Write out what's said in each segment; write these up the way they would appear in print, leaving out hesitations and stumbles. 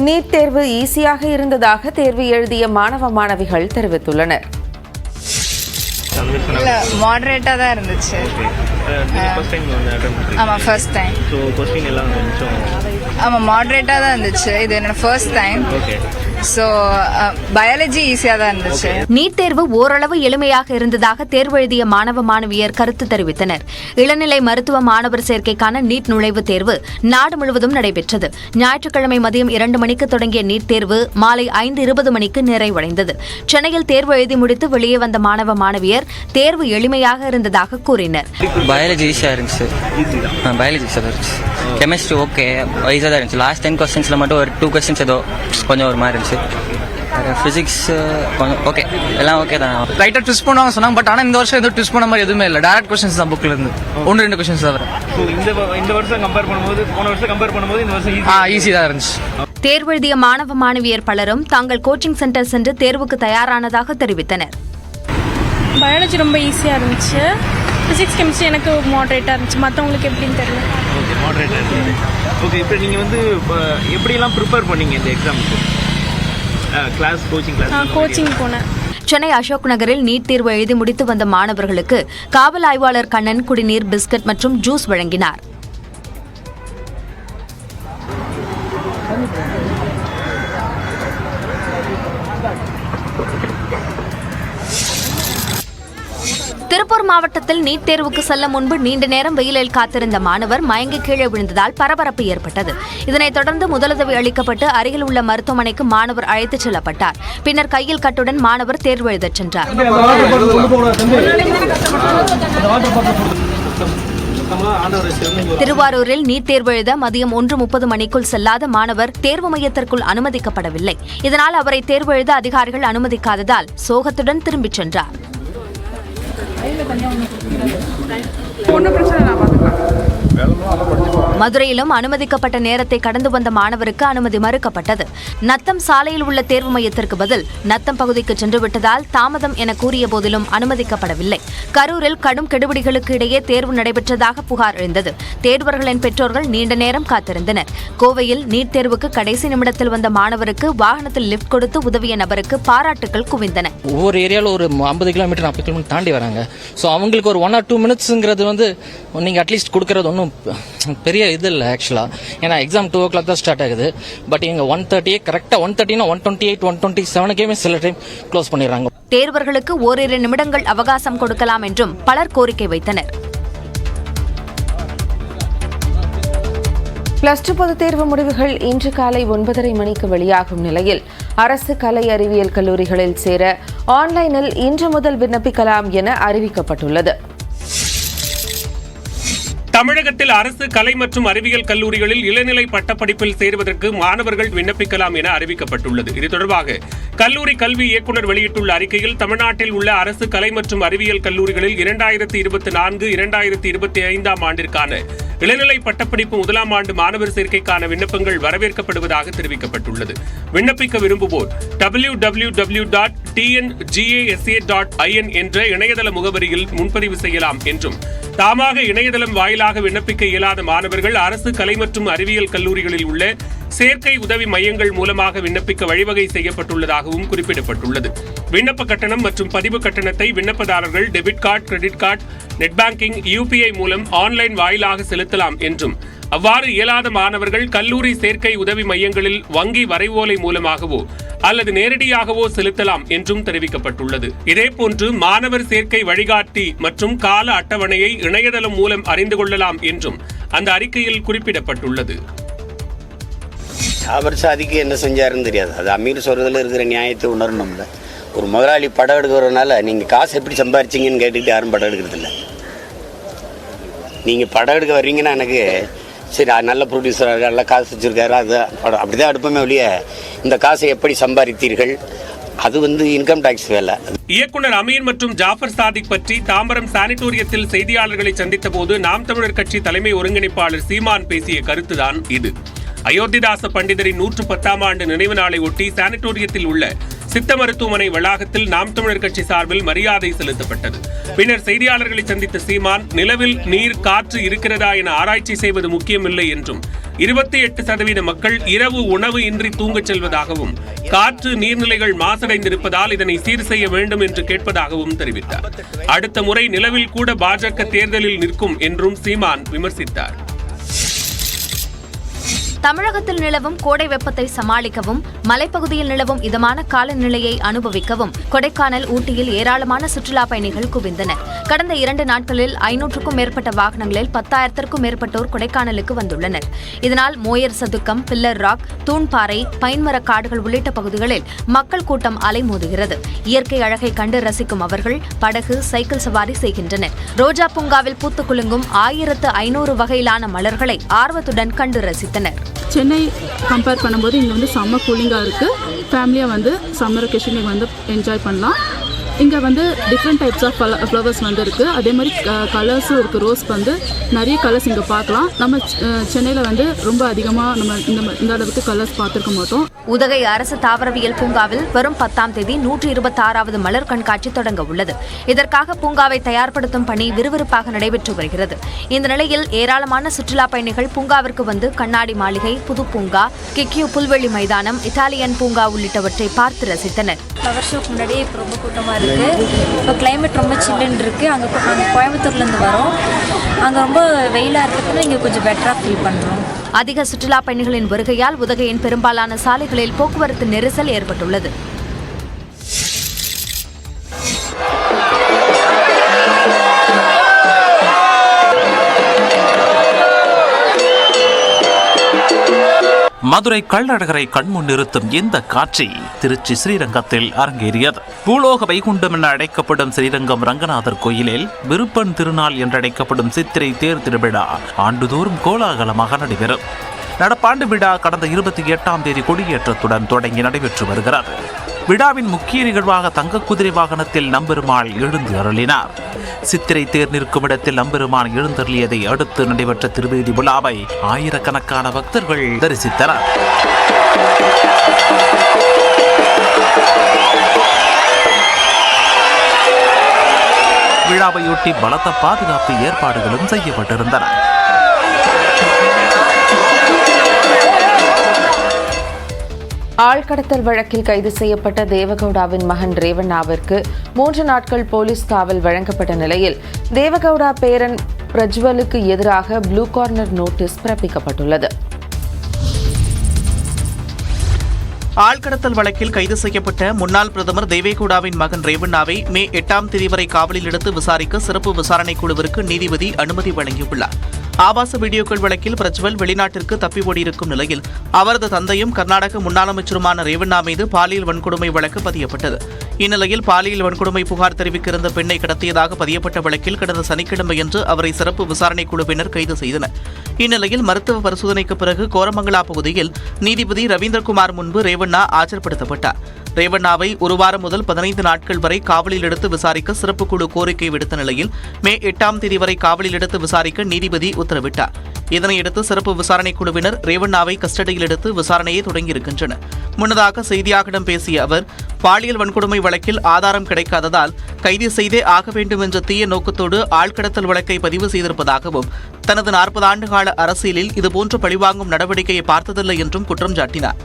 NEET தேர்வு ஈஸியாக இருந்ததாக தேர்வு எழுதிய மாணவ மாணவிகள் தெரிவித்துள்ளனர். இல்ல மாடரேட்டா தான் இருந்துச்சு. ஆமா ஃபர்ஸ்ட் டைம். சோ क्वेश्चन எல்லாம் கொஞ்சம் ஆமா மாடரேட்டா தான் இருந்துச்சு. இது என்னோட first time. Okay. So biology ஈஸியா தான் இருந்துச்சு. நீட் தேர்வு ஓரளவு எளிமையாக இருந்ததாக தேர்வு எழுதிய மாணவ மாணவியர் கருத்து தெரிவித்தனர். இளநிலை மருத்துவ மாணவர் சேர்க்கைக்கான நீட் நுழைவுத் தேர்வு நாடு முழுவதும் நடைபெற்றது. ஞாயிற்றுக்கிழமை மதியம் 2 மணிக்கு தொடங்கிய நீட் தேர்வு மாலை 5:20 மணிக்கு நிறைவடைந்தது. சென்னையில் தேர்வு எழுதி முடித்து வெளியே வந்த மாணவ மாணவியர் தேர்வு எளிமையாக இருந்ததாக கூறினர். பயாலஜி ஈஸியா இருந்துச்சு. பயாலஜி ஈஸியா இருந்துச்சு. கெமிஸ்ட்ரி ஓகே ஈஸியா தான் இருந்துச்சு. லாஸ்ட் 10 கொஸ்டின்ஸ்ல மட்டும் ஒரு 2 கொஸ்டின்ஸ் ஏதோ கொஞ்சம் ஒரு மாதிரி இருந்துச்சு. பிசிக்ஸ் ஓகே எல்லாம் ஓகே தான். லைட்டா ட்விஸ்ட் பண்ணுவாங்க சொன்னாங்க. பட் ஆனா இந்த வருஷம் எதுவும் ட்விஸ்ட் பண்ண மாதிரி எதுவுமே இல்லை. டைரக்ட் கொஸ்டின்ஸ் தான் புக்ல இருந்து 1-2 கொஸ்டின்ஸ் தவிர. இந்த வருஷம் கம்பேர் பண்ணும்போது போன வருஷம் கம்பேர் பண்ணும்போது இந்த வருஷம் ஈஸி தான் இருந்துச்சு. தேர்வு எழுதிய மாணவ மாணவியர் பலரும் தாங்கள் கோச்சிங் சென்டர் சென்று தேர்வுக்கு தயாரானதாக தெரிவித்தனர். பயாலஜி ரொம்ப ஈஸியாக இருந்துச்சு. ஃபிசிக்ஸ் கெமிஸ்ட்ரி எனக்கு மாடரேட்டாக இருந்துச்சு. மற்றவங்களுக்கு எப்படின்னு தெரியல. ஓகே மாடரேட்டாக இருந்துச்சு. ஓகே இப்போ நீங்கள் வந்து எப்படியெல்லாம் ப்ரிப்பேர் பண்ணீங்க இந்த எக்ஸாமுக்கு? கிளாஸ் கோச்சிங் போனேன். சென்னை அசோக் நகரில் நீட் தேர்வு எழுதி முடித்து வந்த மாணவர்களுக்கு காவல் ஆய்வாளர் கண்ணன் குடிநீர், பிஸ்கட் மற்றும் ஜூஸ் வழங்கினார். திருப்பூர் மாவட்டத்தில் நீட் தேர்வுக்கு செல்ல முன்பு நீண்ட நேரம் வெயிலில் காத்திருந்த மாணவர் மயங்கி கீழே விழுந்ததால் பரபரப்பு ஏற்பட்டது. இதனைத் தொடர்ந்து முதலுதவி அளிக்கப்பட்டு அருகில் உள்ள மருத்துவமனைக்கு மாணவர் அழைத்துச் செல்லப்பட்டார். பின்னர் கையில் கட்டுடன் மாணவர் தேர்வு எழுதச் சென்றார். திருவாரூரில் நீட் தேர்வு எழுத மதியம் 1:30 மணிக்குள் செல்லாத மாணவர் தேர்வு மையத்திற்குள் அனுமதிக்கப்படவில்லை. இதனால் அவரை தேர்வு எழுத அதிகாரிகள் அனுமதிக்காததால் சோகத்துடன் திரும்பிச் சென்றார். மதுரையிலும் அனுமதிக்கப்பட்ட நேரத்தை கடந்து வந்த மாணவருக்கு அனுமதி மறுக்கப்பட்டது. நத்தம் சாலையில் உள்ள தேர்வு மையத்திற்கு பதில் நத்தம் பகுதிக்கு சென்று விட்டதால் தாமதம் என கூறிய போதிலும் அனுமதிக்கப்படவில்லை. கரூரில் கடும் கெடுபிடிகளுக்கு இடையே தேர்வு நடைபெற்றதாக புகார் எழுந்தது. தேர்வர்களின் பெற்றோர்கள் நீண்ட நேரம் காத்திருந்தனர். கோவையில் நீட் தேர்வுக்கு கடைசி நிமிடத்தில் வந்த மாணவருக்கு வாகனத்தில் லிப்ட் கொடுத்து உதவிய நபருக்கு பாராட்டுகள் குவிந்தன. ஒவ்வொரு ஏரியாவில் ஒரு 50 கிலோமீட்டர் 40 கிலோமீட்டர் தாண்டி வராங்க. ஸோ அவங்களுக்கு ஒரு 1 or 2 மினிட்ஸ்ங்கிறது வந்து நீங்கள் அட்லீஸ்ட் கொடுக்கறது ஒன்றும் பெரிய இது இல்லை ஆக்சுவலாக. ஏன்னா எக்ஸாம் 2 o'clock தான் ஸ்டார்ட் ஆகுது. பட் இங்கே 1:30 கரெக்டாக 1:30 1:28 1:27 சேம் டைம் க்ளோஸ் பண்ணிடுறாங்க. தேர்வர்களுக்கு ஓரிரு நிமிடங்கள் அவகாசம் கொடுக்கலாம் என்றும் பலர் கோரிக்கை வைத்தனர். +2 பொதுத் தேர்வு முடிவுகள் இன்று காலை 9:30 மணிக்கு வெளியாகும் நிலையில் அரசு கலை அறிவியல் கல்லூரிகளில் சேர ஆன்லைனில் இன்று முதல் விண்ணப்பிக்கலாம் என அறிவிக்கப்பட்டுள்ளது. தமிழகத்தில் அரசு கலை மற்றும் அறிவியல் கல்லூரிகளில் இளநிலை பட்டப்படிப்பில் சேருவதற்கு மாணவர்கள் விண்ணப்பிக்கலாம் என அறிவிக்கப்பட்டுள்ளது. இது தொடர்பாக கல்லூரி கல்வி இயக்குநர் வெளியிட்டுள்ள அறிக்கையில் தமிழ்நாட்டில் உள்ள அரசு கலை மற்றும் அறிவியல் கல்லூரிகளில் 2024-2025 ஆண்டிற்கான இளநிலை பட்டப்படிப்பு 1ஆம் ஆண்டு மாணவர் சேர்க்கைக்கான விண்ணப்பங்கள் வரவேற்கப்படுவதாக தெரிவிக்கப்பட்டுள்ளது. விண்ணப்பிக்க விரும்புவோர் www.tngasa.in என்ற இணையதள முகவரியில் முன்பதிவு செய்யலாம் என்றும், தாமாக இணையதளம் வாயிலாக விண்ணப்பிக்க இயலாத மாணவர்கள் அரசு கலை மற்றும் அறிவியல் கல்லூரிகளில் உள்ள சேர்க்கை உதவி மையங்கள் மூலமாக விண்ணப்பிக்க வழிவகை செய்யப்பட்டுள்ளதாகவும் குறிப்பிடப்பட்டுள்ளது. விண்ணப்ப கட்டணம் மற்றும் பதிவு கட்டணத்தை விண்ணப்பதாரர்கள் debit card, credit card, net banking, UPI மூலம் ஆன்லைன் வாயிலாக செலுத்தலாம் என்றும், அவ்வாறு இயலாத மாணவர்கள் கல்லூரி சேர்க்கை உதவி மையங்களில் வங்கி வரைவோலை மூலமாகவோ அல்லது நேரடியாகவோ செலுத்தலாம் என்றும் தெரிவிக்கப்பட்டுள்ளது. இதேபோன்று மாணவர் சேர்க்கை வழிகாட்டி மற்றும் கால அட்டவணையை இணையதளம் மூலம் அறிந்து கொள்ளலாம் என்றும் அந்த அறிக்கையில் குறிப்பிடப்பட்டுள்ளது. ஜாபர் சாதிக்கு என்ன செஞ்சாருன்னு தெரியாது. அது அமீர் சொல்றதுல இருக்கிற நியாயத்தை உணரணும்ல. ஒரு முதலாளி படம் எடுக்கிறதுனால நீங்கள் காசு எப்படி சம்பாரிச்சிங்கன்னு கேட்டுக்கிட்டு யாரும் படம் எடுக்கிறதில்ல. நீங்கள் படம் எடுக்க வர்றீங்கன்னா எனக்கு சரி நல்ல ப்ரொடியூசராக நல்லா காசு வச்சுருக்காரு, அது படம் அப்படி தான் எடுப்போமே ஒழிய இந்த காசை எப்படி சம்பாதித்தீர்கள் அது இன்கம் டாக்ஸ் வேலை. இயக்குனர் அமீர் மற்றும் ஜாஃபர் சாதிக் பற்றி தாம்பரம் சானிட்டோரியத்தில் செய்தியாளர்களை சந்தித்த போது நாம் தமிழர் கட்சி தலைமை ஒருங்கிணைப்பாளர் சீமான் பேசிய கருத்துதான் இது. அயோத்திதாச பண்டிதரின் 110ஆம் ஆண்டு நினைவு நாளை ஒட்டி சானிட்டோரியத்தில் உள்ள சித்த மருத்துவமனை வளாகத்தில் நாம் தமிழர் கட்சி சார்பில் மரியாதை செலுத்தப்பட்டது. பின்னர் செய்தியாளர்களை சந்தித்த சீமான், நிலவில் நீர், காற்று இருக்கிறதா என ஆராய்ச்சி செய்வது முக்கியமில்லை என்றும், 28% மக்கள் இரவு உணவு இன்றி தூங்கச் செல்வதாகவும் காற்று நீர்நிலைகள் மாசடைந்திருப்பதால் இதனை சீர் செய்ய வேண்டும் என்று கேட்பதாகவும் தெரிவித்தார். அடுத்த முறை நிலவில் கூட பாஜக தேர்தலில் நிற்கும் என்றும் சீமான் விமர்சித்தார். தமிழகத்தில் நிலவும் கோடை வெப்பத்தை சமாளிக்கவும் மலைப்பகுதியில் நிலவும் இதமான காலநிலையை அனுபவிக்கவும் கொடைக்கானல், ஊட்டியில் ஏராளமான சுற்றுலா பயணிகள் குவிந்தனர். கடந்த 2 நாட்களில் 500க்கும் மேற்பட்ட வாகனங்களில் 10,000க்கும் மேற்பட்டோர் கொடைக்கானலுக்கு வந்துள்ளனர். இதனால் மோயர் சதுக்கம், பில்லர் ராக், தூண்பாறை, பைன்மர காடுகள் உள்ளிட்ட பகுதிகளில் மக்கள் கூட்டம் அலைமோதுகிறது. இயற்கை அழகை கண்டு ரசிக்கும் அவர்கள் படகு, சைக்கிள் சவாரி செய்கின்றனர். ரோஜா பூங்காவில் பூத்து குலுங்கும் 1500 வகையிலான மலர்களை ஆர்வத்துடன் கண்டு ரசித்தனர். சென்னை கம்பேர் பண்ணும்போது இங்கே வந்து செம்ம கூலிங்காக இருக்குது. ஃபேமிலியாக வந்து சம்மர் வெக்கேஷன் வந்து என்ஜாய் பண்ணலாம். இங்கே வந்து டிஃப்ரெண்ட் டைப்ஸ் ஆஃப் ஃப்ளவர்ஸ் வந்து இருக்குது. அதே மாதிரி கலர்ஸும் இருக்குது. ரோஸ் வந்து நிறைய கலர்ஸ் இங்கே பார்க்கலாம். நம்ம சென்னையில் வந்து ரொம்ப அதிகமாக நம்ம இந்த அளவுக்கு கலர்ஸ் பார்த்துருக்க மாட்டோம். உதகை அரசு தாவரவியல் பூங்காவில் வரும் 10ஆம் தேதி 126வது மலர் கண்காட்சி தொடங்க உள்ளது. இதற்காக பூங்காவை தயார்படுத்தும் பணி விறுவிறுப்பாக நடைபெற்று வருகிறது. இந்த நிலையில் ஏராளமான சுற்றுலா பயணிகள் பூங்காவிற்கு வந்து கண்ணாடி மாளிகை, புது பூங்கா, கிக்கியூ புல்வெளி மைதானம், இத்தாலியன் பூங்கா உள்ளிட்டவற்றை பார்த்து ரசித்தனர். ஃப்ளவர் ஷோக்கு முன்னாடியே இப்போ ரொம்ப கூட்டமாக இருக்குது. இப்போ கிளைமேட் ரொம்ப சில்லுன்னு இருக்குது. அங்கே கோயம்புத்தூர்லேருந்து வரோம். அங்கே ரொம்ப வெயிலாக இருக்கிறதுனால இங்கே கொஞ்சம் பெட்டராக ஃபீல் பண்ணுறோம். அதிக சுற்றுலா பயணிகளின் வருகையால் உதகையின் பெரும்பாலான சாலைகளில் போக்குவரத்து நெரிசல் ஏற்பட்டுள்ளது. மதுரை கள்ளழகரை கண்முன் நிறுத்தும் இந்த காட்சி திருச்சி ஸ்ரீரங்கத்தில் அரங்கேறியது. பூலோக வைகுண்டம் என அழைக்கப்படும் ஸ்ரீரங்கம் ரங்கநாதர் கோயிலில் விருப்பன் திருநாள் என்றழைக்கப்படும் சித்திரை தேர் திருவிழா ஆண்டுதோறும் கோலாகலமாக நடைபெறும். நடப்பாண்டு விழா கடந்த 28ஆம் தேதி கொடியேற்றத்துடன் தொடங்கி நடைபெற்று வருகிறது. விழாவின் முக்கிய நிகழ்வாக தங்க குதிரை வாகனத்தில் நம்பெருமாள் எழுந்து அருளினார். சித்திரை தேர் நிற்கும் இடத்தில் நம்பெருமான் எழுந்தருளியதை அடுத்து நடைபெற்ற திருவேதி விழாவை ஆயிரக்கணக்கான பக்தர்கள் தரிசித்தனர். விழாவையொட்டி பலத்த பாதுகாப்பு ஏற்பாடுகளும் செய்யப்பட்டிருந்தன. ஆழ்கடத்தல் வழக்கில் கைது செய்யப்பட்ட தேவகவுடாவின் மகன் ரேவண்ணாவிற்கு 3 நாட்கள் போலீஸ் காவல் வழங்கப்பட்ட நிலையில் தேவகவுடா பேரன் பிரஜ்வலுக்கு எதிராக ப்ளூ கார்னர் நோட்டீஸ் பிறப்பிக்கப்பட்டுள்ளது. ஆழ்கடத்தல் வழக்கில் கைது செய்யப்பட்ட முன்னாள் பிரதமர் தேவேகவுடாவின் மகன் ரேவண்ணாவை மே 8ஆம் தேதி வரை காவலில் எடுத்து விசாரிக்க சிறப்பு விசாரணை குழுவிற்கு நீதிபதி அனுமதி வழங்கியுள்ளார். ஆபாச வீடியோக்கள் வழக்கில் பிரஜ்வல் வெளிநாட்டிற்கு தப்பி ஓடியிருக்கும் நிலையில் அவரது தந்தையும் கர்நாடக முன்னாள் அமைச்சருமான ரேவண்ணா மீது பாலியல் வன்கொடுமை வழக்கு பதியப்பட்டது. இந்நிலையில் பாலியல் வன்கொடுமை புகார் தெரிவிக்க இருந்த பெண்ணை கடத்தியதாக பதியப்பட்ட வழக்கில் கடந்த சனிக்கிழமையன்று அவரை சிறப்பு விசாரணை குழுவினர் கைது செய்தனர். இந்நிலையில் மருத்துவ பரிசோதனைக்கு பிறகு கோரமங்கலா பகுதியில் நீதிபதி ரவீந்திரகுமார் முன்பு ரேவண்ணா ஆஜர்படுத்தப்பட்டார். ரேவண்ணாவை 1 வாரம் முதல் 15 நாட்கள் வரை காவலில் எடுத்து விசாரிக்க சிறப்பு குழு கோரிக்கை விடுத்த நிலையில் மே 8ஆம் தேதி வரை காவலில் எடுத்து விசாரிக்க நீதிபதி உத்தரவிட்டார். இதனையடுத்து சிறப்பு விசாரணை குழுவினர் ரேவண்ணாவை கஸ்டடியில் எடுத்து விசாரணையை தொடங்கியிருக்கின்றனர். முன்னதாக செய்தியாளர்களிடம் பேசிய அவர், பாலியல் வன்கொடுமை வழக்கில் ஆதாரம் கிடைக்காததால் கைது செய்தே ஆக வேண்டும் என்ற தீய நோக்கத்தோடு ஆழ்கடத்தல் வழக்கை பதிவு செய்திருப்பதாகவும் தனது 40 ஆண்டு கால அரசியலில் இதுபோன்ற பழிவாங்கும் நடவடிக்கையை பார்த்ததில்லை என்றும் குற்றம் சாட்டினார்.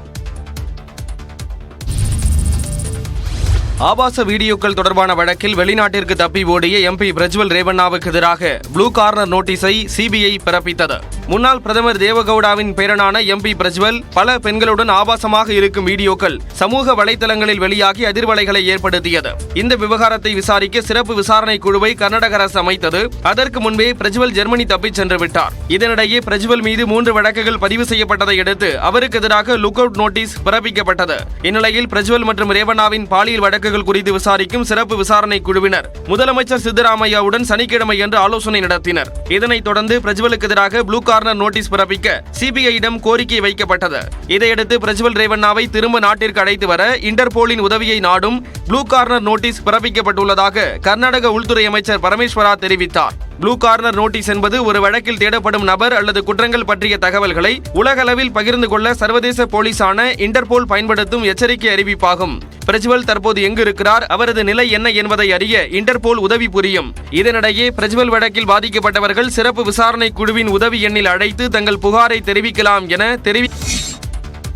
ஆபாச வீடியோக்கள் தொடர்பான வழக்கில் வெளிநாட்டிற்கு தப்பி ஓடிய எம்பி பிரஜ்வல் ரேவண்ணாவுக்கு எதிராக ப்ளூ கார்னர் நோட்டீஸை சிபிஐ பிறப்பித்தது. முன்னாள் பிரதமர் தேவகவுடாவின் பேரனான எம்பி பிரஜ்வல் பல பெண்களுடன் ஆபாசமாக இருக்கும் வீடியோக்கள் சமூக வலைதளங்களில் வெளியாகி அதிர்வலைகளை ஏற்படுத்தியது. இந்த விவகாரத்தை விசாரிக்க சிறப்பு விசாரணை குழுவை கர்நாடக அரசு அமைத்தது. அதற்கு முன்பே பிரஜ்வல் ஜெர்மனி தப்பிச் சென்று விட்டார். இதனிடையே பிரஜ்வல் மீது 3 வழக்குகள் பதிவு செய்யப்பட்டதை அடுத்து அவருக்கு எதிராக லுக் அவுட் நோட்டீஸ் பிறப்பிக்கப்பட்டது. இந்நிலையில் பிரஜ்வல் மற்றும் ரேவண்ணாவின் பாலியல் வழக்குகள் குறித்து விசாரிக்கும் சிறப்பு விசாரணை குழுவினர் முதலமைச்சர் சித்தராமையாவுடன் சனிக்கிழமையன்று ஆலோசனை நடத்தினர். இதனைத் தொடர்ந்து பிரஜ்வலுக்கு எதிராக ப்ளூ கார்னர் நோட்டீஸ் பிறப்பிக்க சிபிஐயிடம் கோரிக்கை வைக்கப்பட்டது. இதையடுத்து பிரஜ்வல் ரேவண்ணாவை திரும்ப நாட்டிற்கு அழைத்து வர இன்டர்போலின் உதவியை நாடும் ப்ளூ கார்னர் நோட்டீஸ் பிறப்பிக்கப்பட்டுள்ளதாக கர்நாடக உள்துறை அமைச்சர் பரமேஸ்வரா தெரிவித்தார். ப்ளூ கார்னர் நோட்டீஸ் என்பது ஒரு வழக்கில் தேடப்படும் நபர் அல்லது குற்றங்கள் பற்றிய தகவல்களை உலகளவில் பகிர்ந்து கொள்ள சர்வதேச போலீசான இன்டர்போல் பயன்படுத்தும் எச்சரிக்கை அறிவிப்பாகும். பிரஜ்வல் தற்போது எங்கு இருக்கிறார், அவரது நிலை என்ன என்பதை அறிய இன்டர்போல் உதவி புரியும். இதனிடையே பிரஜ்வல் வழக்கில் பாதிக்கப்பட்டவர்கள் சிறப்பு விசாரணை குழுவின் உதவி எண்ணில் அழைத்து தங்கள் புகாரை தெரிவிக்கலாம் என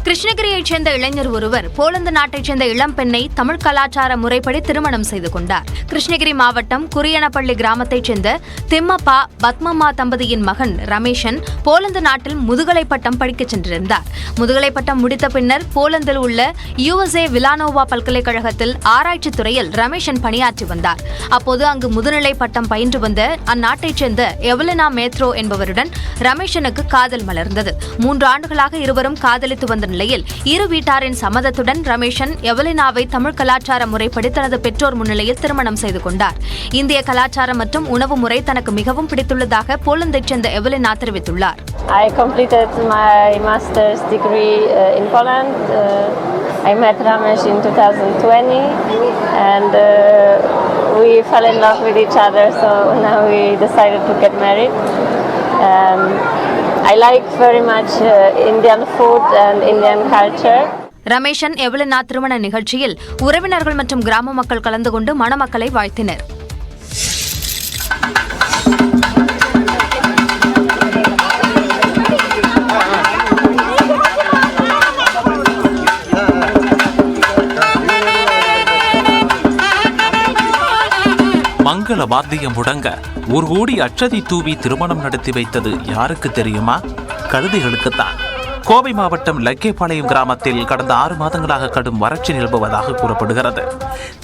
கிருஷ்ணகிரியைச் சேர்ந்த இளைஞர் ஒருவர் போலந்து நாட்டைச் சேர்ந்த இளம்பெண்ணை தமிழ் கலாச்சார முறைப்படி திருமணம் செய்து கொண்டார். கிருஷ்ணகிரி மாவட்டம் குறியனப்பள்ளி கிராமத்தைச் சேர்ந்த திம்மப்பா பத்மம்மா தம்பதியின் மகன் ரமேஷன் போலந்து நாட்டில் முதுகலை பட்டம் படிக்கச் சென்றிருந்தார். முதுகலை பட்டம் முடித்த பின்னர் போலந்தில் உள்ள USA விலானோவா பல்கலைக்கழகத்தில் ஆராய்ச்சித் துறையில் ரமேஷன் பணியாற்றி வந்தார். அப்போது அங்கு முதுநிலை பட்டம் பயின்று வந்த அந்நாட்டைச் சேர்ந்த எவலினா மேத்ரோ என்பவருடன் ரமேஷனுக்கு காதல் மலர்ந்தது. 3 ஆண்டுகளாக இருவரும் காதலித்து வந்த நிலையில் இரு வீட்டாரின் சம்மதத்துடன் ரமேஷன் எவலினாவை தமிழ் கலாச்சார முறைப்படி தனது பெற்றோர் முன்னிலையில் திருமணம் செய்து கொண்டார். இந்திய கலாச்சாரம் மற்றும் உணவு முறை தனக்கு மிகவும் பிடித்துள்ளதாக போலந்தைச் சேர்ந்த எவலினா தெரிவித்துள்ளார். I completed my master's degree in Poland. I met Ramesh in 2020 and we fell in love with each other, so now we decided to get married. I like very much Indian food and Indian culture. Rameshan எவலினா திருமண நிகழ்ச்சியில் உறவினர்கள் மற்றும் கிராம மக்கள் கலந்து கொண்டு மணமக்களை வாழ்த்தினர். மங்கள வாத்தியம் முழங்க ஒரு கோடி அட்சதை தூவி திருமணம் நடத்தி வைத்தது யாருக்கு தெரியுமா? கழுதைகளுக்குத்தான். கோவை மாவட்டம் லக்கேபாளையம் கிராமத்தில் கடந்த 6 மாதங்களாக கடும் வறட்சி நிலவுவதாக கூறப்படுகிறது.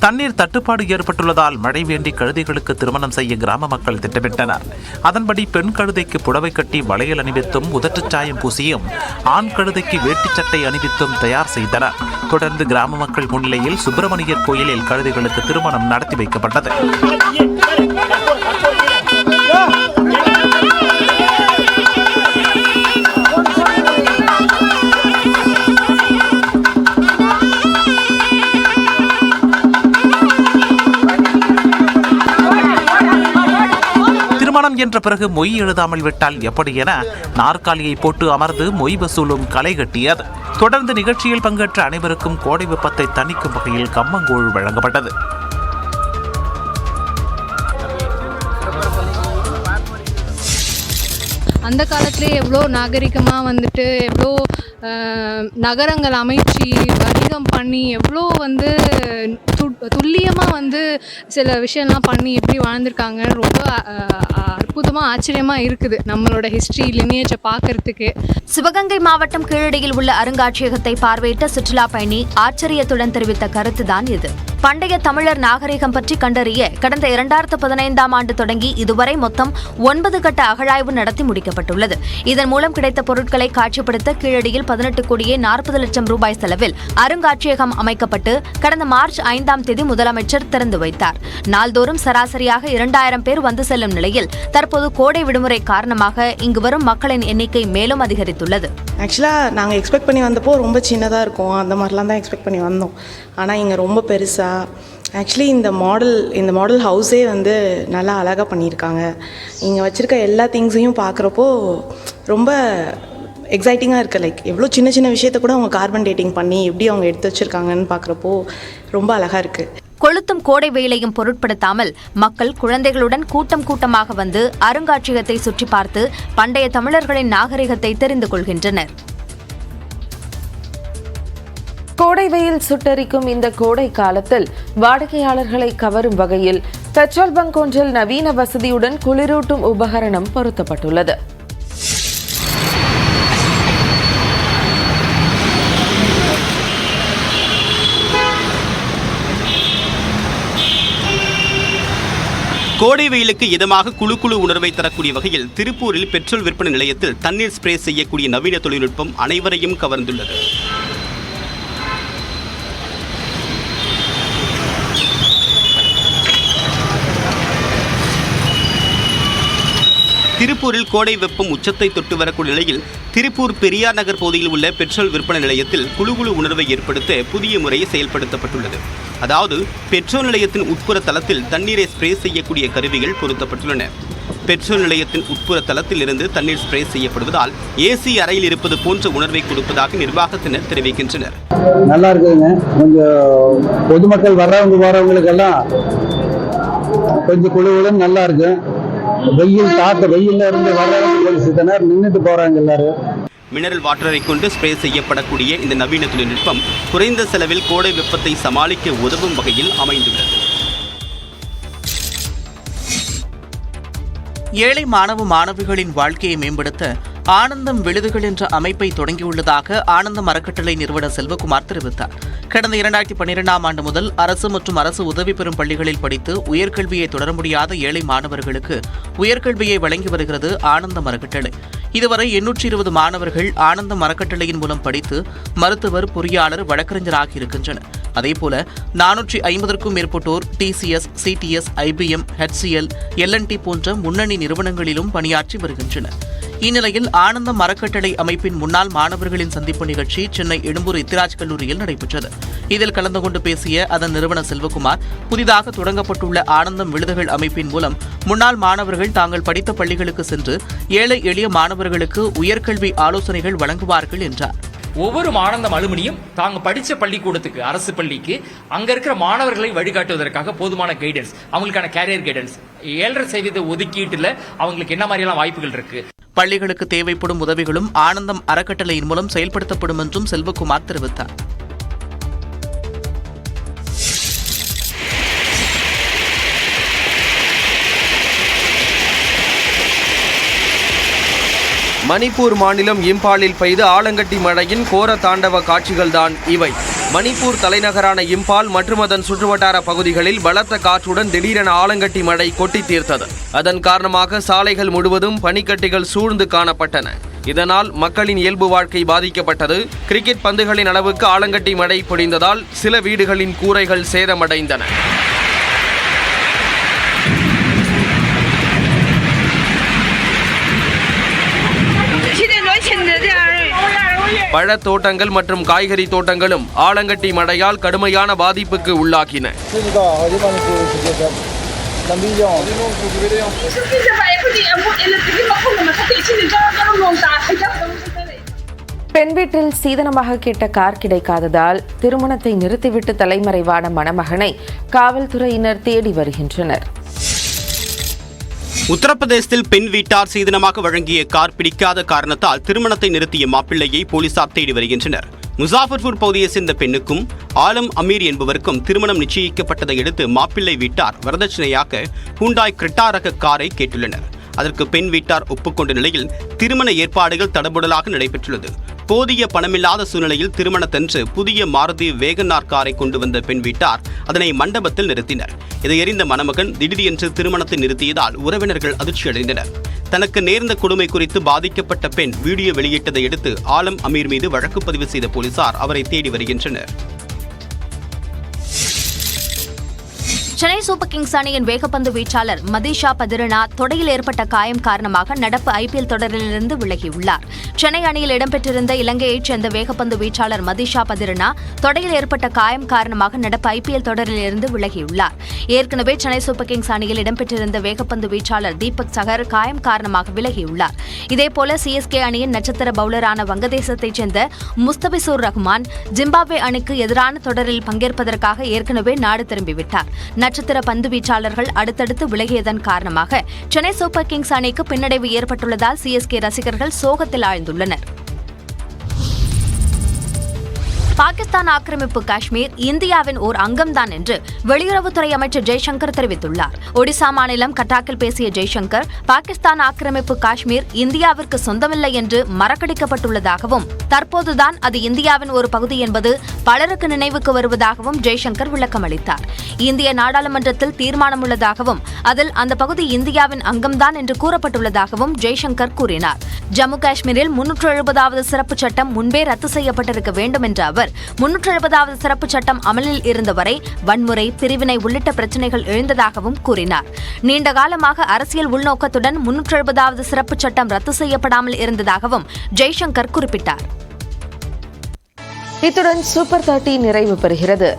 தண்ணீர் தட்டுப்பாடு ஏற்பட்டுள்ளதால் மழை வேண்டி கழுதைகளுக்கு திருமணம் செய்ய கிராம மக்கள் திட்டமிட்டனர். அதன்படி பெண் கழுதைக்கு புடவை கட்டி வளையல் அணிவித்தும் உதட்டுச் சாயம் பூசியும் ஆண் கழுதைக்கு வேட்டி சட்டை அணிவித்தும் தயார் செய்தனர். தொடர்ந்து கிராம மக்கள் முன்னிலையில் சுப்பிரமணியர் கோயிலில் கழுதைகளுக்கு திருமணம் நடத்தி வைக்கப்பட்டது. திருமணம் என்ற பிறகு மொய் எழுதாமல் விட்டால் எப்படி என நாற்காலியை போட்டு அமர்ந்து மொய் வசூலும் களை கட்டியது. தொடர்ந்து நிகழ்ச்சியில் பங்கேற்ற அனைவருக்கும் கோடை வெப்பத்தை தணிக்கும் வகையில் கம்மங்கூழ் வழங்கப்பட்டது. அந்த காலத்திலே எவ்வளோ நாகரிகமாக வந்துட்டு எவ்வளோ நகரங்கள் அமைச்சு வணிகம் பண்ணி எவ்வளோ வந்து துல்லியமாக வந்து சில விஷயம்லாம் பண்ணி எப்படி வாழ்ந்திருக்காங்கன்னு ரொம்ப அற்புதமாக ஆச்சரியமாக இருக்குது நம்மளோட ஹிஸ்ட்ரி லினியேஜை பார்க்கறதுக்கு. சிவகங்கை மாவட்டம் கீழடியில் உள்ள அருங்காட்சியகத்தை பார்வையிட்ட சுற்றுலா பயணி ஆச்சரியத்துடன் தெரிவித்த கருத்துதான் இது. பண்டைய தமிழர் நாகரிகம் பற்றி கண்டறிய கடந்த 2015ஆம் ஆண்டு தொடங்கி இதுவரை மொத்தம் 9 கட்ட அகழாய்வு நடத்தி முடிக்கப்பட்டுள்ளது. இதன் மூலம் கிடைத்த பொருட்களை காட்சிப்படுத்த கீழடியில் 18 கோடியே 40 லட்சம் ரூபாய் செலவில் அருங்காட்சியகம் அமைக்கப்பட்டு கடந்த மார்ச் 5ஆம் தேதி முதலமைச்சர் திறந்து வைத்தார். நாள்தோறும் சராசரியாக 2000 பேர் வந்து செல்லும் நிலையில் தற்போது கோடை விடுமுறை காரணமாக இங்கு வரும் மக்களின் எண்ணிக்கை மேலும் அதிகரித்துள்ளது. ஆக்சுவலாக நாங்கள் எக்ஸ்பெக்ட் பண்ணி வந்தப்போ ரொம்ப சின்னதாக இருக்கும், அந்த மாதிரிலாம் தான் எக்ஸ்பெக்ட் பண்ணி வந்தோம். ஆனால் இங்கே ரொம்ப பெருசாக ஆக்சுவலி இந்த மாடல் ஹவுஸே வந்து நல்லா அழகாக பண்ணியிருக்காங்க. இங்கே வச்சுருக்க எல்லா திங்ஸையும் பார்க்குறப்போ ரொம்ப எக்ஸைட்டிங்காக இருக்குது. லைக் எவ்வளோ சின்ன சின்ன விஷயத்த கூட அவங்க கார்பன் டேட்டிங் பண்ணி எப்படி அவங்க எடுத்து வச்சுருக்காங்கன்னு பார்க்குறப்போ ரொம்ப அழகாக இருக்குது. கொளுத்தும் கோடை வெயிலையும் பொருட்படுத்தாமல் மக்கள் குழந்தைகளுடன் கூட்டம் கூட்டமாக வந்து அருங்காட்சியகத்தை சுற்றி பார்த்து பண்டைய தமிழர்களின் நாகரிகத்தை தெரிந்து கொள்கின்றனர். கோடை வெயில் சுட்டரிக்கும் இந்த கோடை காலத்தில் வாடிக்கையாளர்களை கவரும் வகையில் பெட்ரோல் பங்க் ஒன்றில் நவீன வசதியுடன் குளிரூட்டும் உபகரணம் பொருத்தப்பட்டுள்ளது. கோடை வெயிலுக்கு இதமாக குழு குழு உணர்வை தரக்கூடிய வகையில் திருப்பூரில் பெட்ரோல் விற்பனை நிலையத்தில் தண்ணீர் ஸ்ப்ரே செய்யக்கூடிய நவீன தொழில்நுட்பம் அனைவரையும் கவர்ந்துள்ளது. திருப்பூரில் கோடை வெப்பம் உச்சத்தை தொட்டு வரக்கூடிய நிலையில் திருப்பூர் பெரியார் நகர் பகுதியில் உள்ள பெட்ரோல் விற்பனை நிலையத்தில் குழு குழு உணர்வை ஏற்படுத்த புதிய முறை செயல்படுத்தப்பட்டுள்ளது. அதாவது பெட்ரோல் நிலையத்தின் உட்புற தளத்தில் தண்ணீரை ஸ்ப்ரே செய்யக்கூடிய கருவிகள் பொருத்தப்பட்டுள்ளன. பெட்ரோல் நிலையத்தின் உட்புற தளத்தில் இருந்து தண்ணீர் ஸ்ப்ரே செய்யப்படுவதால் ஏசி அறையில் இருப்பது போன்ற உணர்வை கொடுப்பதாக நிர்வாகத்தினர் தெரிவிக்கின்றனர். நல்லா இருக்குதுங்க. கொஞ்சம் பொதுமக்கள் வர்றவங்க போறவங்களுக்கெல்லாம் கொஞ்சம் குழுவிலும் நல்லா இருக்கு. வெயில்ல இருந்து வர்றவங்க கொஞ்சம் சித்த நேரம் நின்றுட்டு போறாங்க எல்லாரும். மினரல் வாட்டரை கொண்டு ஸ்ப்ரே செய்யப்படக்கூடிய இந்த நவீன தொழில்நுட்பம் குறைந்த செலவில் கோடை வெப்பத்தை சமாளிக்க உதவும் வகையில் அமைந்துள்ளது. ஏழை மாணவிகளின் வாழ்க்கையை மேம்படுத்த ஆனந்தம் விழுதுகள் என்ற அமைப்பை தொடங்கியுள்ளதாக ஆனந்தம் அறக்கட்டளை நிறுவனர் செல்வகுமார் தெரிவித்தார். கடந்த 2012ஆம் ஆண்டு முதல் அரசு மற்றும் அரசு உதவி பெறும் பள்ளிகளில் படித்து உயர்கல்வியை தொடர முடியாத ஏழை மாணவர்களுக்கு உயர்கல்வியை வழங்கி வருகிறது ஆனந்தம் அறக்கட்டளை. இதுவரை 820 மாணவர்கள் ஆனந்தம் அறக்கட்டளையின் மூலம் படித்து மருத்துவர், பொறியாளர், வழக்கறிஞராகி இருக்கின்றனர். அதேபோல 450க்கும் மேற்பட்டோர் TCS, CTS, IBM, HCL, L&T போன்ற முன்னணி நிறுவனங்களிலும் பணியாற்றி வருகின்றனர். இந்நிலையில் ஆனந்தம் அறக்கட்டளை அமைப்பின் முன்னாள் மாணவர்களின் சந்திப்பு நிகழ்ச்சி சென்னை எழும்பூர் இத்திராஜ் கல்லூரியில் நடைபெற்றது. இதில் கலந்து கொண்டு பேசிய அதன் நிறுவனர் செல்வகுமார், புதிதாக தொடங்கப்பட்டுள்ள ஆனந்தம் விழுதுகள் அமைப்பின் மூலம் முன்னாள் மாணவர்கள் தாங்கள் படித்த பள்ளிகளுக்கு சென்று ஏழை எளிய மாணவர்களுக்கு உயர்கல்வி ஆலோசனைகள் வழங்குவார்கள் என்றார். ஒவ்வொரு ஆனந்தம் அலுமினியும் தாங்க படிச்ச பள்ளிக்கூடத்துக்கு, அரசு பள்ளிக்கு அங்க இருக்கிற மாணவர்களை வழிகாட்டுவதற்காக போதுமான கைடன்ஸ், அவங்களுக்கான கேரியர் கைடன்ஸ், 7.5% ஒதுக்கீட்டுல அவங்களுக்கு என்ன மாதிரியெல்லாம் வாய்ப்புகள் இருக்கு, பள்ளிகளுக்கு தேவைப்படும் உதவிகளும் ஆனந்தம் அறக்கட்டளையின் மூலம் செயல்படுத்தப்படும் என்றும் செல்வகுமார் தெரிவித்தார். மணிப்பூர் மாநிலம் இம்பாலில் பெய்த ஆலங்கட்டி மழையின் கோர தாண்டவ காட்சிகள்தான் இவை. மணிப்பூர் தலைநகரான இம்பால் மற்றும் அதன் சுற்றுவட்டார பகுதிகளில் பலத்த காற்றுடன் திடீரென ஆலங்கட்டி மழை கொட்டி தீர்த்தது. அதன் காரணமாக சாலைகள் முழுவதும் பனிக்கட்டிகள் சூழ்ந்து காணப்பட்டன. இதனால் மக்களின் இயல்பு வாழ்க்கை பாதிக்கப்பட்டது. கிரிக்கெட் பந்துகளின் அளவுக்கு ஆலங்கட்டி மழை பொழிந்ததால் சில வீடுகளின் கூரைகள் சேதமடைந்தன. பழத் தோட்டங்கள் மற்றும் காய்கறி தோட்டங்களும் ஆலங்கட்டி மழையால் கடுமையான பாதிப்புக்கு உள்ளாகின. பெண் வீட்டில் சீதனமாக கேட்ட கார் கிடைக்காததால் திருமணத்தை நிறுத்திவிட்டு தலைமறைவான மணமகனை காவல்துறையினர் தேடி வருகின்றனர். உத்தரப்பிரதேசத்தில் பெண் வீட்டார் சீதனமாக வழங்கிய கார் பிடிக்காத காரணத்தால் திருமணத்தை நிறுத்திய மாப்பிள்ளையை போலீசார் தேடி வருகின்றனர். முசாஃபர்பூர் பகுதியைச் சேர்ந்த பெண்ணுக்கும் ஆலம் அமீர் என்பவருக்கும் திருமணம் நிச்சயிக்கப்பட்டதை அடுத்து மாப்பிள்ளை வீட்டார் வரதட்சணையாக ஹூண்டாய் கிரெட்டா ரக காரை கேட்டுள்ளனர். அதற்கு பெண் வீட்டார் ஒப்புக்கொண்ட நிலையில் திருமண ஏற்பாடுகள் தடபுடலாக நடைபெற்றுள்ளது. போதிய பணமில்லாத சூழ்நிலையில் திருமணத்தன்று புதிய மாருதி வேகனார் காரை கொண்டு வந்த பெண் வீட்டார் அதனை மண்டபத்தில் நிறுத்தினர். இதை அறிந்த மணமகன் திடீரென்று திருமணத்தை நிறுத்தியதால் உறவினர்கள் அதிர்ச்சியடைந்தனர். தனக்கு நேர்ந்த கொடுமை குறித்து பாதிக்கப்பட்ட பெண் வீடியோ வெளியிட்டதை அடுத்து ஆலம் அமீர் மீது வழக்கு பதிவு செய்த போலீசார் அவரை தேடி வருகின்றனர். சென்னை சூப்பர் கிங்ஸ் அணியின் வேகப்பந்து வீச்சாளர் மதிஷா பதிரனா தொடையில் ஏற்பட்ட காயம் காரணமாக நடப்பு IPL தொடரிலிருந்து விலகியுள்ளார். சென்னை அணியில் இடம்பெற்றிருந்த இலங்கையைச் சேர்ந்த வேகப்பந்து வீச்சாளர் மதிஷா பதிரனா தொடையில் ஏற்பட்ட காயம் காரணமாக நடப்பு IPL தொடரிலிருந்து விலகியுள்ளார். ஏற்கனவே சென்னை சூப்பர் கிங்ஸ் அணியில் இடம்பெற்றிருந்த வேகப்பந்து வீச்சாளர் தீபக் சகர் காயம் காரணமாக விலகியுள்ளார். இதேபோல CSK அணியின் நட்சத்திர பவுலரான வங்கதேசத்தைச் சேர்ந்த முஸ்தபிசூர் ரஹ்மான் ஜிம்பாப்வே அணிக்கு எதிரான தொடரில் பங்கேற்பதற்காக ஏற்கனவே நாடு திரும்பிவிட்டார். நட்சத்திர பந்து வீச்சாளர்கள் அடுத்தடுத்து விலகியதன் காரணமாக சென்னை சூப்பர் கிங்ஸ் அணிக்கு பின்னடைவு ஏற்பட்டுள்ளதால் CSK ரசிகர்கள் சோகத்தில் ஆழ்ந்துள்ளனர். பாகிஸ்தான் ஆக்கிரமிப்பு காஷ்மீர் இந்தியாவின் ஓர் அங்கம்தான் என்று வெளியுறவுத்துறை அமைச்சர் ஜெய்சங்கர் தெரிவித்துள்ளார். ஒடிசா மாநிலம் கட்டாக்கில் பேசிய ஜெய்சங்கர், பாகிஸ்தான் ஆக்கிரமிப்பு காஷ்மீர் இந்தியாவிற்கு சொந்தமில்லை என்று மறக்கடிக்கப்பட்டுள்ளதாகவும் தற்போதுதான் அது இந்தியாவின் ஒரு பகுதி என்பது பலருக்கு நினைவுக்கு வருவதாகவும் ஜெய்சங்கர் விளக்கமளித்தார். இந்திய நாடாளுமன்றத்தில் தீர்மானம் உள்ளதாகவும் அதில் அந்த பகுதி இந்தியாவின் அங்கம்தான் என்று கூறப்பட்டுள்ளதாகவும் ஜெய்சங்கர் கூறினார். ஜம்மு காஷ்மீரில் 370வது சிறப்பு சட்டம் முன்பே ரத்து செய்யப்பட்டிருக்க வேண்டும் என்ற அவர், 370வது சிறப்பு சட்டம் அமலில் இருந்தவரை வன்முறை, பிரிவினை உள்ளிட்ட பிரச்சினைகள் எழுந்ததாகவும் கூறினார். நீண்ட காலமாக அரசியல் உள்நோக்கத்துடன் 370வது சிறப்பு சட்டம் ரத்து செய்யப்படாமல் இருந்ததாகவும் ஜெய்சங்கர் குறிப்பிட்டார். இத்துடன் சூப்பர் 30 நிறைவு பெறுகிறது.